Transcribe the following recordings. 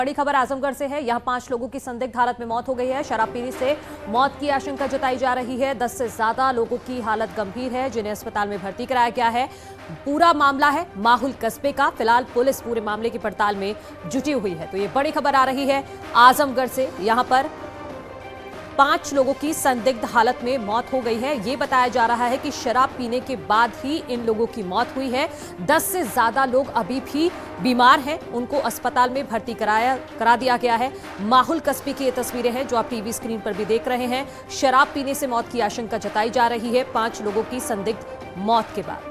बड़ी खबर आजमगढ़ से है। यहां 5 लोगों की संदिग्ध हालत में मौत हो गई है। शराब पीने से मौत की आशंका जताई जा रही है। 10 से ज्यादा लोगों की हालत गंभीर है, जिन्हें अस्पताल में भर्ती कराया गया है। पूरा मामला है माहुल कस्बे का। फिलहाल पुलिस पूरे मामले की पड़ताल में जुटी हुई है। तो ये बड़ी खबर आ रही है आजमगढ़ से। यहां पर 5 लोगों की संदिग्ध हालत में मौत हो गई है। ये बताया जा रहा है कि शराब पीने के बाद ही इन लोगों की मौत हुई है। 10 से ज्यादा लोग अभी भी बीमार हैं, उनको अस्पताल में भर्ती करा दिया गया है। माहुल कस्बे की ये तस्वीरें हैं जो आप टीवी स्क्रीन पर भी देख रहे हैं। शराब पीने से मौत की आशंका जताई जा रही है 5 लोगों की संदिग्ध मौत के बाद।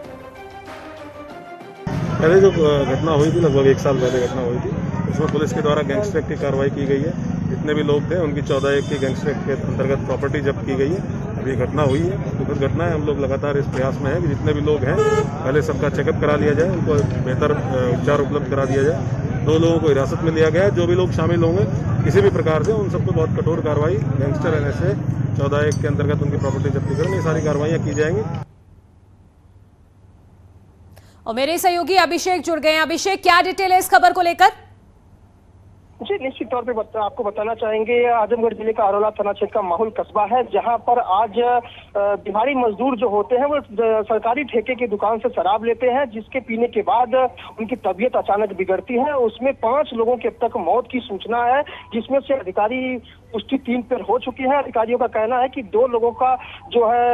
पहले जो घटना हुई थी, लगभग 1 साल पहले घटना हुई थी, उसमें पुलिस के द्वारा गैंगस्टर एक्ट की कार्रवाई की गई है। जितने भी लोग थे उनकी 14 एक की गैंगस्टर एक्ट के अंतर्गत प्रॉपर्टी जब्त की गई है। अभी घटना हुई है, दुखद घटना है। हम लोग लगातार इस प्रयास में हैं कि जितने भी लोग हैं पहले सबका चेकअप करा लिया जाए, उनको बेहतर उपचार उपलब्ध करा दिया जाए। 2 लोगों को हिरासत में लिया गया है। जो भी लोग शामिल होंगे किसी भी प्रकार से, उन सबको बहुत कठोर कार्रवाई गैंगस्टर NSA 14 एक के अंतर्गत उनकी प्रॉपर्टी जब्ती करेंगे, ये सारी कार्रवाइयाँ की जाएंगी। और मेरे सहयोगी अभिषेक जुड़ गए हैं। अभिषेक, क्या डिटेल है इस खबर को लेकर? जी, निश्चित तौर पे आपको बताना चाहेंगे, आजमगढ़ जिले का अरोला थाना क्षेत्र का माहुल कस्बा है, जहां पर आज दिहाड़ी मजदूर जो होते हैं वो सरकारी ठेके की दुकान से शराब लेते हैं, जिसके पीने के बाद उनकी तबीयत अचानक बिगड़ती है। उसमें 5 लोगों की अब तक मौत की सूचना है, जिसमें से अधिकारी पुष्टि 3 पर हो चुकी है। अधिकारियों का कहना है कि 2 लोगों का जो है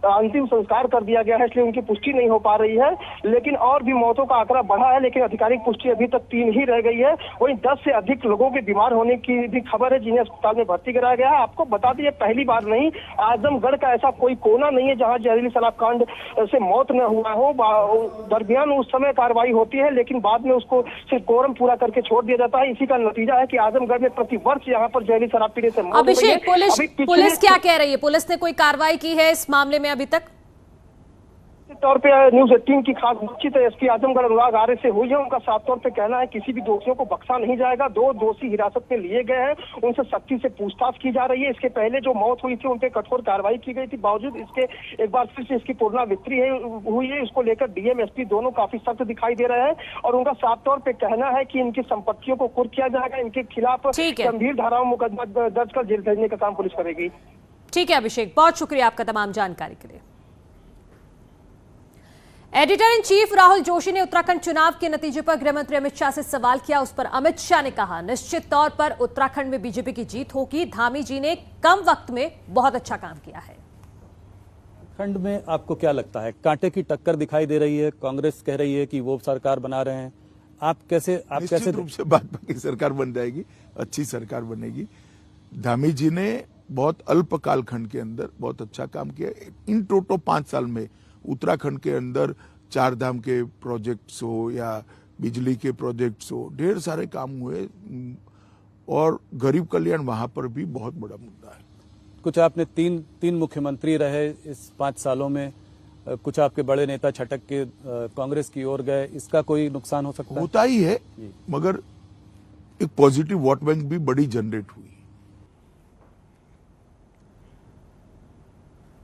अंतिम संस्कार कर दिया गया है, इसलिए उनकी पुष्टि नहीं हो पा रही है। लेकिन और भी मौतों का आंकड़ा बढ़ा है, लेकिन आधिकारिक पुष्टि अभी तक 3 ही रह गई है। वहीं 10 से अधिक लोगों के बीमार होने की भी खबर है, जिन्हें अस्पताल में भर्ती कराया गया है। आपको बता दें, पहली बार नहीं, आजमगढ़ का ऐसा कोई कोना नहीं है जहां जहरीली शराब कांड से मौत न हुआ हो। दरमियान उस समय कार्रवाई होती है, लेकिन बाद में उसको सिर्फ कोरम पूरा करके छोड़ दिया जाता है। इसी का नतीजा है कि आजमगढ़ में प्रतिवर्ष यहाँ पर जहरीली शराब पीने से मौत हो गई है। अभिषेक, पुलिस क्या कह रही है? पुलिस ने कोई कार्रवाई की है इस मामले में अभी तक? तौर पे न्यूज़ 18 की खास बातचीत एसपी आजमगढ़ अनुराग आर्य से हुई है। उनका साफ तौर पे कहना है किसी भी दोषियों को बख्शा नहीं जाएगा। 2 दोषी हिरासत में लिए गए हैं, उनसे सख्ती से पूछताछ की जा रही है। इसके पहले जो मौत हुई थी उन पे कठोर कार्रवाई की गई थी, बावजूद इसके एक बार फिर से इसकी पुनरावृत्ति हुई है। इसको लेकर डीएम एसपी दोनों काफी सख्त दिखाई दे रहे हैं और उनका साफ तौर पे कहना है कि इनकी संपत्तियों को कुर्क किया जाएगा, इनके खिलाफ गंभीर धाराओं में मुकदमा दर्ज कर जेल भेजने का काम पुलिस करेगी। ठीक है अभिषेक, बहुत शुक्रिया आपका तमाम जानकारी के लिए। Editor in chief Rahul Joshi ने उत्तराखंड चुनाव के नतीजे पर गृह मंत्री अमित शाह से सवाल किया। उस पर अमित शाह ने कहा, निश्चित तौर पर उत्तराखंड में बीजेपी की जीत होगी। धामी जी ने कम वक्त में बहुत अच्छा काम किया है। उत्तराखंड में आपको क्या लगता है, कांटे की टक्कर दिखाई दे रही है? कांग्रेस कह रही है कि वो सरकार बना रहे हैं, आप कैसे निश्चित रूप से भाजपा की सरकार बन जाएगी, अच्छी सरकार बनेगी। धामी जी ने बहुत अल्प कालखंड के अंदर बहुत अच्छा काम किया। इन टोटो 5 साल में उत्तराखंड के अंदर 4 धाम के प्रोजेक्ट्स हो या बिजली के प्रोजेक्ट्स हो, ढेर सारे काम हुए और गरीब कल्याण वहां पर भी बहुत बड़ा मुद्दा है। कुछ आपने तीन मुख्यमंत्री रहे इस 5 सालों में, कुछ आपके बड़े नेता छटक के कांग्रेस की ओर गए, इसका कोई नुकसान हो सकता है? होता ही है, मगर एक पॉजिटिव वोट बैंक भी बड़ी जनरेट हुई।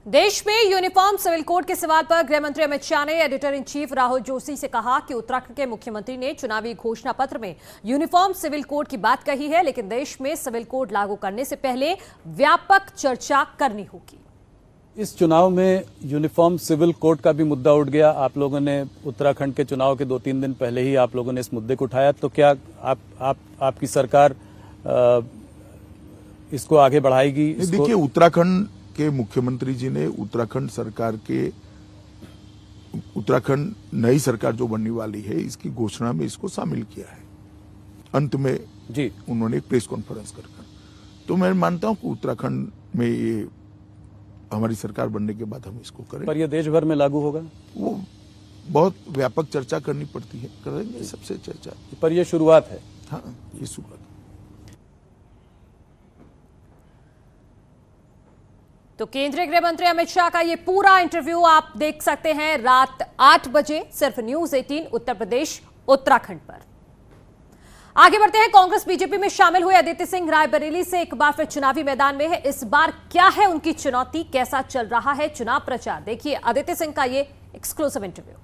देश में यूनिफॉर्म सिविल कोड के सवाल पर गृह मंत्री अमित शाह ने editor in chief Rahul Joshi से कहा कि उत्तराखंड के मुख्यमंत्री ने चुनावी घोषणा पत्र में यूनिफॉर्म सिविल कोड की बात कही है, लेकिन देश में सिविल कोड लागू करने से पहले व्यापक चर्चा करनी होगी। इस चुनाव में यूनिफॉर्म सिविल कोड का भी मुद्दा उठ गया। आप लोगों ने उत्तराखंड के चुनाव के 2-3 दिन पहले ही आप लोगों ने इस मुद्दे को उठाया, तो क्या आपकी सरकार इसको आगे बढ़ाएगी? देखिए, उत्तराखंड के मुख्यमंत्री जी ने उत्तराखंड नई सरकार जो बनने वाली है इसकी घोषणा में इसको शामिल किया है। अंत में जी उन्होंने एक प्रेस कॉन्फ्रेंस कर, तो मैं मानता हूं कि उत्तराखंड में ये हमारी सरकार बनने के बाद हम इसको करें। पर ये देश भर में लागू होगा? वो बहुत व्यापक चर्चा करनी पड़ती है, करेंगे सबसे चर्चा। पर ये शुरुआत है। हाँ, ये शुरुआत। तो केंद्रीय गृह मंत्री अमित शाह का ये पूरा इंटरव्यू आप देख सकते हैं रात 8 बजे सिर्फ न्यूज़ 18 उत्तर प्रदेश उत्तराखंड पर। आगे बढ़ते हैं। कांग्रेस बीजेपी में शामिल हुए आदित्य सिंह रायबरेली से एक बार फिर चुनावी मैदान में है। इस बार क्या है उनकी चुनौती, कैसा चल रहा है चुनाव प्रचार, देखिए आदित्य सिंह का ये एक्सक्लूसिव इंटरव्यू।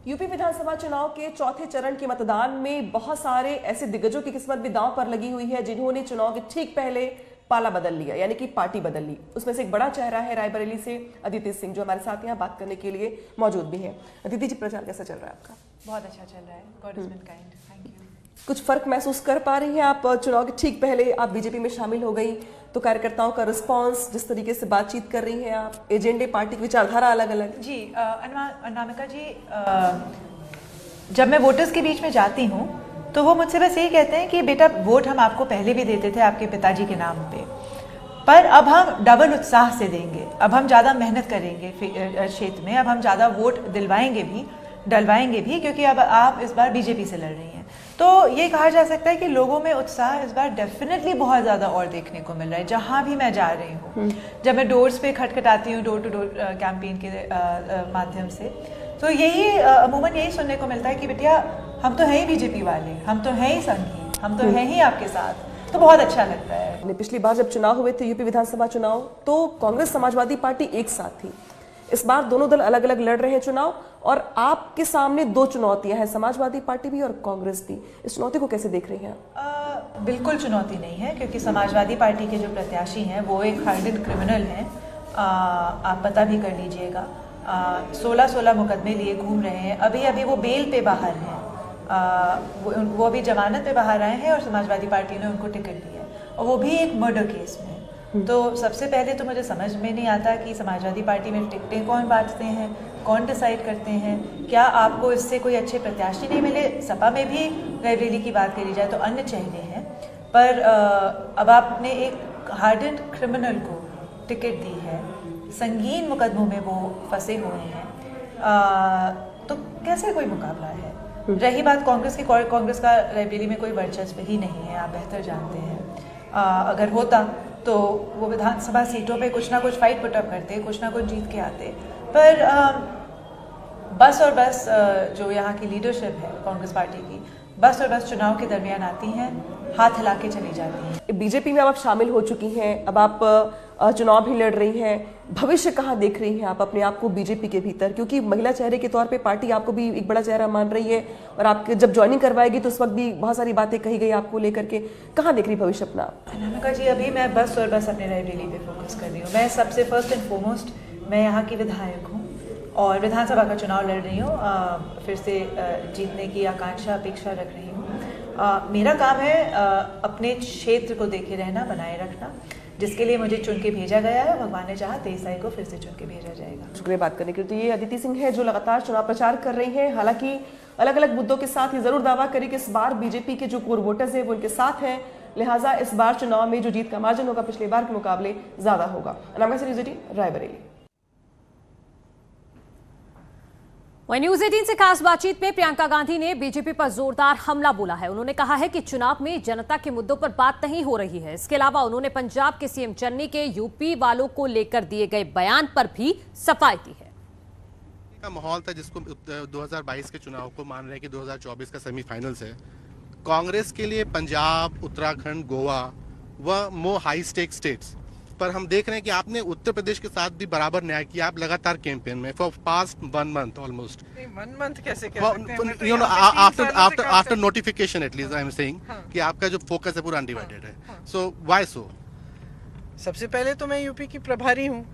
यूपी विधानसभा चुनाव के चौथे चरण के मतदान में बहुत सारे ऐसे दिग्गजों की किस्मत भी दांव पर लगी हुई है जिन्होंने चुनाव के ठीक पहले पाला बदल लिया, यानी कि पार्टी बदल ली। उसमें से एक बड़ा चेहरा है रायबरेली से अदिति सिंह, जो हमारे साथ यहाँ बात करने के लिए मौजूद भी हैं। अदिति जी, प्रचार कैसा चल रहा है आपका? बहुत अच्छा चल रहा है, God is been kind, thank you. कुछ फर्क महसूस कर पा रही हैं आप? चुनाव के ठीक पहले आप बीजेपी में शामिल हो गई तो कार्यकर्ताओं का रिस्पांस, जिस तरीके से बातचीत कर रही हैं आप, एजेंडे, पार्टी की विचारधारा अलग अलग। जी अनामिका जी, जब मैं वोटर्स के बीच में जाती हूँ तो वो मुझसे बस यही कहते हैं कि बेटा वोट हम आपको पहले भी देते थे आपके पिताजी के नाम पे, पर अब हम डबल उत्साह से देंगे, अब हम ज़्यादा मेहनत करेंगे क्षेत्र में, अब हम ज़्यादा वोट डलवाएंगे भी क्योंकि अब आप इस बार बीजेपी से लड़ रही हैं। तो ये कहा जा सकता है कि लोगों में उत्साह इस बार डेफिनेटली बहुत ज़्यादा और देखने को मिल रहा है जहाँ भी मैं जा रही हूँ। जब मैं डोर्स पे खटखटाती हूँ डोर टू डोर कैंपेन के माध्यम से, तो यही अमूमन यही सुनने को मिलता है कि बेटिया हम तो हैं ही बीजेपी वाले, हम तो हैं ही संघी, हम तो हैं ही आपके साथ। तो बहुत अच्छा लगता है। पिछली बार जब चुनाव हुए थे यूपी विधानसभा चुनाव, तो कांग्रेस समाजवादी पार्टी एक साथ थी। इस बार दोनों दल अलग अलग लड़ रहे हैं चुनाव, और आपके सामने दो चुनौतियां हैं, समाजवादी पार्टी भी और कांग्रेस भी। इस चुनौती को कैसे देख रही हैं आप? बिल्कुल चुनौती नहीं है, क्योंकि समाजवादी पार्टी के जो प्रत्याशी हैं वो एक हार्डेड क्रिमिनल हैं। आप पता भी कर लीजिएगा, 16 मुकदमे लिए घूम रहे हैं, अभी वो बेल पे बाहर हैं, वो अभी जमानत पे बाहर आए हैं और समाजवादी पार्टी ने उनको टिकट दिया है, और वो भी एक मर्डर केस में। तो सबसे पहले तो मुझे समझ में नहीं आता कि समाजवादी पार्टी में टिकटें कौन बांटते हैं, कौन डिसाइड करते हैं। क्या आपको इससे कोई अच्छे प्रत्याशी नहीं मिले? सपा में भी रायबरेली की बात करी जाए तो अन्य चेहरे हैं, पर अब आपने एक हार्डेड क्रिमिनल को टिकट दी है, संगीन मुकदमों में वो फंसे हुए हैं, तो कैसे कोई मुकाबला है? रही बात कांग्रेस की, कांग्रेस का रायबरेली में कोई वर्चस्व ही नहीं है, आप बेहतर जानते हैं। अगर होता तो वो विधानसभा सीटों पे कुछ ना कुछ फाइट पुटअप करते, कुछ ना कुछ जीत के आते, पर बस और बस जो यहाँ की लीडरशिप है कांग्रेस पार्टी की, बस और बस चुनाव के दरमियान आती हैं, हाथ हिला के चली जाती हैं। बीजेपी में अब आप शामिल हो चुकी हैं, अब आप चुनाव भी लड़ रही हैं, भविष्य कहाँ देख रही हैं आप अपने आप को बीजेपी के भीतर? क्योंकि महिला चेहरे के तौर पे पार्टी आपको भी एक बड़ा चेहरा मान रही है, और आपके जब ज्वाइनिंग करवाएगी तो उस वक्त भी बहुत सारी बातें कही गई आपको लेकर के। कहाँ देख रही भविष्य अपना? अनामिका जी, अभी मैं बस और बस अपने रायबरेली पे फोकस कर रही हूँ। मैं सबसे फर्स्ट एंड फॉरमोस्ट मैं यहाँ की विधायक हूँ और विधानसभा का चुनाव लड़ रही हूँ, फिर से जीतने की आकांक्षा अपेक्षा रख रही हूँ। मेरा काम है अपने क्षेत्र को देखे रहना, बनाए रखना, जिसके लिए मुझे चुन के भेजा गया है। भगवान ने चाहा 23 तारीख को फिर से चुन के भेजा जाएगा। शुक्रिया बात करने के लिए। तो ये अदिति सिंह है जो लगातार चुनाव प्रचार कर रही हैं, हालांकि अलग अलग मुद्दों के साथ ये जरूर दावा करें कि इस बार बीजेपी के जो कोर वोटर्स हैं वो उनके साथ हैं, लिहाजा इस बार चुनाव में जो जीत का मार्जिन होगा पिछले बार के मुकाबले ज्यादा होगा। अनामिका से न्यूज़ 18 रायबरेली। वहीं न्यूज 18 से खास बातचीत में प्रियंका गांधी ने बीजेपी पर जोरदार हमला बोला है। उन्होंने कहा है कि चुनाव में जनता के मुद्दों पर बात नहीं हो रही है। इसके अलावा उन्होंने पंजाब के सीएम चन्नी के यूपी वालों को लेकर दिए गए बयान पर भी सफाई दी है। का माहौल था जिसको 2022 के चुनाव को मान रहे हैं कि 2024 का सेमीफाइनल्स है। कांग्रेस के लिए पंजाब, उत्तराखंड, गोवा व मोर हाई स्टेक स्टेट्स, पर हम देख रहे हैं कि आपने उत्तर प्रदेश के साथ भी बराबर न्याय किया। आप लगातार कैंपेन में for past 1 month almost. 1 month कैसे कह सकते हैं? You know after notification at least I am saying कि आपका जो फोकस है पूरा अनडिवाइडेड है। So why so? सबसे पहले तो मैं यूपी की प्रभारी हूँ,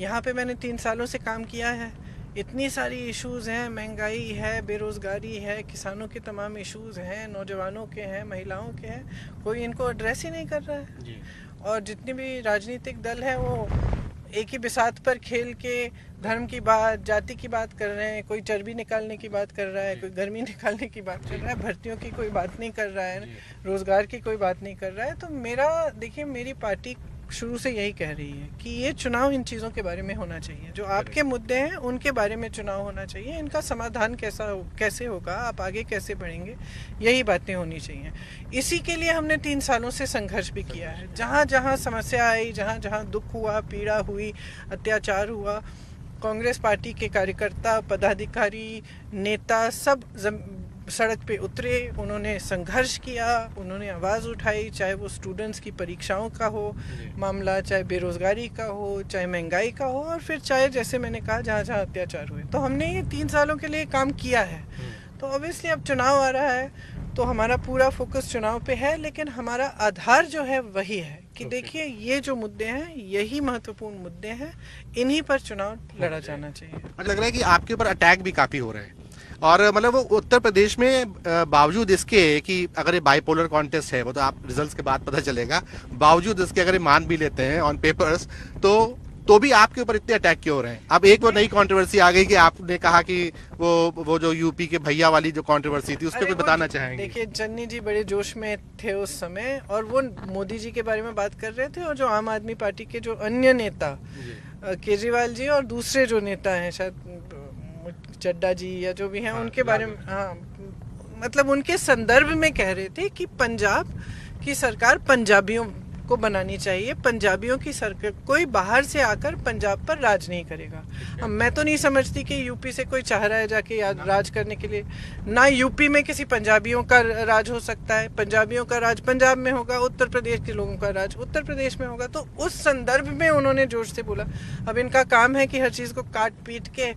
यहाँ पे मैंने 3 सालों से काम किया है। इतनी सारी इश्यूज हैं, महंगाई है, बेरोजगारी है, किसानों के तमाम इश्यूज हैं, नौजवानों के हैं, महिलाओं के हैं, कोई इनको एड्रेस ही नहीं कर रहा है जी। और जितने भी राजनीतिक दल हैं वो एक ही बिसात पर खेल के धर्म की बात, जाति की बात कर रहे हैं। कोई चर्बी निकालने की बात कर रहा है, कोई गर्मी निकालने की बात कर रहा है, भर्तियों की कोई बात नहीं कर रहा है, रोजगार की कोई बात नहीं कर रहा है। तो मेरा देखिए, मेरी पार्टी शुरू से यही कह रही है कि ये चुनाव इन चीज़ों के बारे में होना चाहिए, जो आपके मुद्दे हैं उनके बारे में चुनाव होना चाहिए। इनका समाधान कैसे होगा, आप आगे कैसे बढ़ेंगे, यही बातें होनी चाहिए। इसी के लिए हमने 3 सालों से संघर्ष भी किया है। जहाँ जहाँ समस्या आई, जहाँ जहाँ दुख हुआ, पीड़ा हुई, अत्याचार हुआ, कांग्रेस पार्टी के कार्यकर्ता, पदाधिकारी, नेता सब सड़क पे उतरे, उन्होंने संघर्ष किया, उन्होंने आवाज़ उठाई, चाहे वो स्टूडेंट्स की परीक्षाओं का हो मामला, चाहे बेरोज़गारी का हो, चाहे महंगाई का हो, और फिर चाहे जैसे मैंने कहा जहाँ जहाँ अत्याचार हुए। तो हमने ये 3 सालों के लिए काम किया है। तो ऑब्वियसली अब चुनाव आ रहा है तो हमारा पूरा फोकस चुनाव पे है, लेकिन हमारा आधार जो है वही है कि देखिए ये जो मुद्दे हैं यही महत्वपूर्ण मुद्दे हैं, इन्हीं पर चुनाव लड़ा जाना चाहिए। लग रहा है कि आपके ऊपर अटैक भी काफी हो रहे हैं, और मतलब वो उत्तर प्रदेश में बावजूद इसके कि अगर ये बाइपोलर कॉन्टेस्ट है, वो तो आप रिजल्ट्स के बाद पता चलेगा, बावजूद इसके अगर ये मान भी लेते हैं ऑन पेपर्स, तो भी आपके ऊपर इतने अटैक क्यों हो रहे हैं? अब एक वो नई कंट्रोवर्सी आ गई कि आपने कहा कि वो जो यूपी के भैया वाली जो कंट्रोवर्सी थी उस पर कुछ बताना चाहेंगे? देखिए, चन्नी जी बड़े जोश में थे उस समय, और वो मोदी जी के बारे में बात कर रहे थे, और जो आम आदमी पार्टी के जो अन्य नेता केजरीवाल जी और दूसरे जो नेता हैं, शायद चड्डा जी या जो भी हैं, उनके बारे में, हाँ, मतलब उनके संदर्भ में कह रहे थे कि पंजाब की सरकार पंजाबियों को बनानी चाहिए, पंजाबियों की सरकार, कोई बाहर से आकर पंजाब पर राज नहीं करेगा। अब मैं तो नहीं समझती कि यूपी से कोई चाह रहा है जाके राज करने के लिए, ना यूपी में किसी पंजाबियों का राज हो सकता है, पंजाबियों का राज पंजाब में होगा, उत्तर प्रदेश के लोगों का राज उत्तर प्रदेश में होगा। तो उस संदर्भ में उन्होंने जोश से बोला। अब इनका काम है कि हर चीज़ को काट पीट के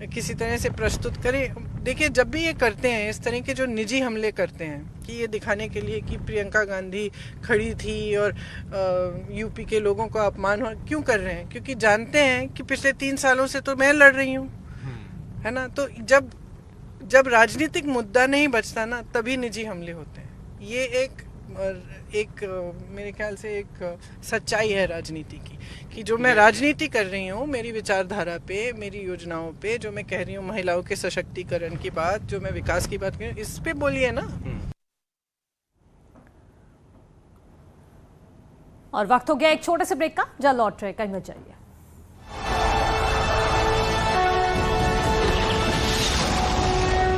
किसी तरह से प्रस्तुत करें। देखिए, जब भी ये करते हैं इस तरह के जो निजी हमले करते हैं कि ये दिखाने के लिए कि प्रियंका गांधी खड़ी थी और यूपी के लोगों का अपमान हो, क्यों कर रहे हैं? क्योंकि जानते हैं कि पिछले 3 सालों से तो मैं लड़ रही हूँ, है ना। तो जब राजनीतिक मुद्दा नहीं बचता ना, तभी निजी हमले होते हैं। ये एक मेरे ख्याल से एक सच्चाई है राजनीति की, कि जो मैं राजनीति कर रही हूँ, मेरी विचारधारा पे, मेरी योजनाओं पे, जो मैं कह रही हूँ महिलाओं के सशक्तिकरण की बात, जो मैं विकास की बात कर रही हूँ, इस पे बोलिए ना। और वक्त हो गया एक छोटे से ब्रेक का, जल्द लौट रहे, कहीं मत जाइए।